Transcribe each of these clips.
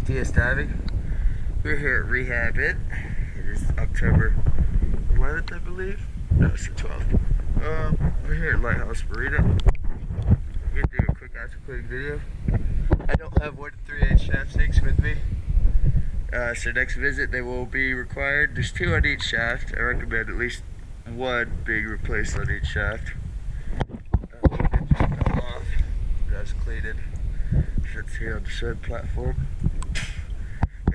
DS Diving. We're here at Rehabbin. It is October 11th, I believe. No, it's the 12th. We're here at Lighthouse Marina. I'm gonna do a quick after cleaning video. I don't have 1 3/8 shaft sinks with me. So next visit they will be required. There's 2 on each shaft. I recommend at least 1 being replaced on each shaft. It just fell off. That's cleaning. It's here on the shed platform.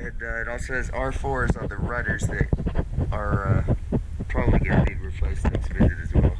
And it also has R4s on the rudders that are probably going to need replaced next visit as well.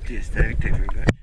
DS Diving, thank you very much.